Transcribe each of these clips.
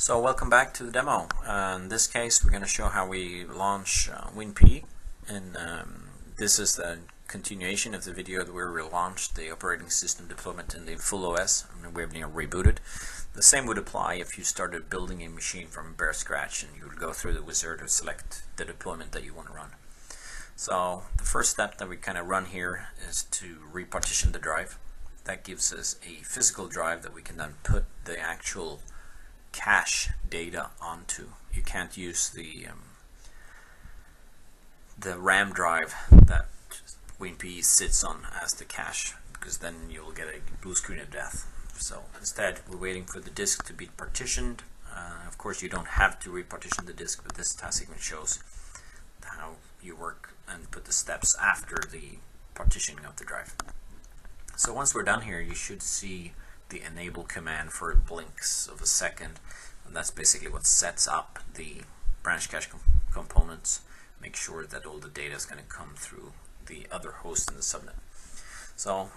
So welcome back to the demo. In this case we're going to show how we launch WinPE, and this is the continuation of the video where we launched the operating system deployment in the full OS. We have now rebooted. The same would apply if you started building a machine from bare scratch and you would go through the wizard and select the deployment that you want to run. So the first step that we kind of run here is to repartition the drive. That gives us a physical drive that we can then put the actual cache data onto. You can't use the RAM drive that WinPE sits on as the cache, because then you'll get a blue screen of death. So instead we're waiting for the disk to be partitioned. Of course you don't have to repartition the disk, but this task sequence shows how you work and put the steps after the partitioning of the drive. So once we're done here, you should see the enable command for blinks of a second, and that's basically what sets up the BranchCache components. Make sure that all the data is going to come through the other host in the subnet. So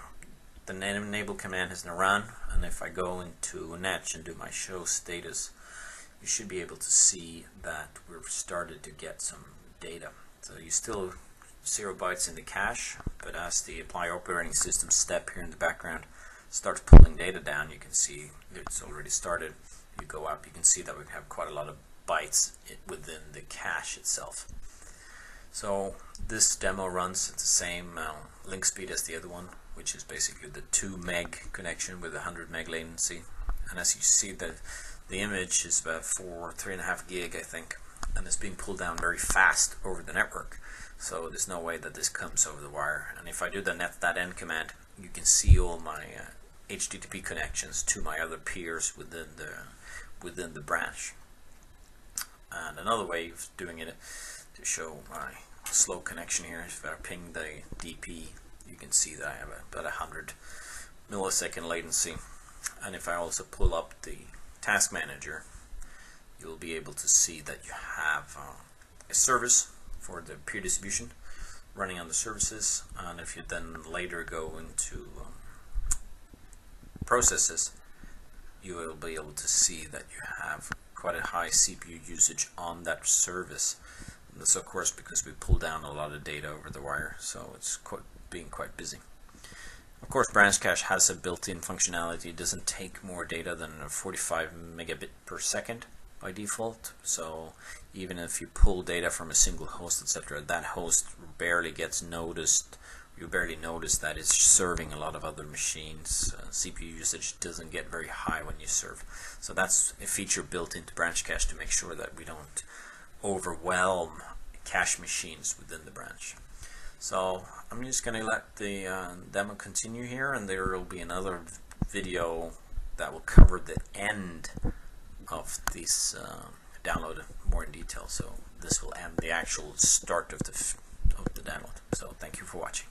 the enable command has now run, and if I go into Netch and do my show status, you should be able to see that we've started to get some data. So you still 0 bytes in the cache, but as the apply operating system step here in the background starts pulling data down, you can see it's already started. You go up, you can see that we have quite a lot of bytes within the cache itself. So this demo runs at the same link speed as the other one, which is basically the 2 meg connection with 100 meg latency. And as you see, the image is about 3.5 gig, I think, and it's being pulled down very fast over the network. So there's no way that this comes over the wire. And if I do the net.end command, you can see all my HTTP connections to my other peers within the branch. And another way of doing it to show my slow connection here, if I ping the DP, you can see that I have about 100 millisecond latency. And if I also pull up the task manager, you'll be able to see that you have a service for the peer distribution running on the services. And if you then later go into processes, you will be able to see that you have quite a high CPU usage on that service. And that's of course because we pull down a lot of data over the wire, so it's being quite busy. Of course, BranchCache has a built-in functionality. It doesn't take more data than 45 megabit per second by default, so even if you pull data from a single host, etc., that host barely gets noticed. You barely notice that it's serving a lot of other machines. CPU usage doesn't get very high when you serve. So that's a feature built into BranchCache to make sure that we don't overwhelm cache machines within the branch. So I'm just going to let the demo continue here, and there will be another video that will cover the end of this download more in detail. So this will end the actual start of the download. So thank you for watching.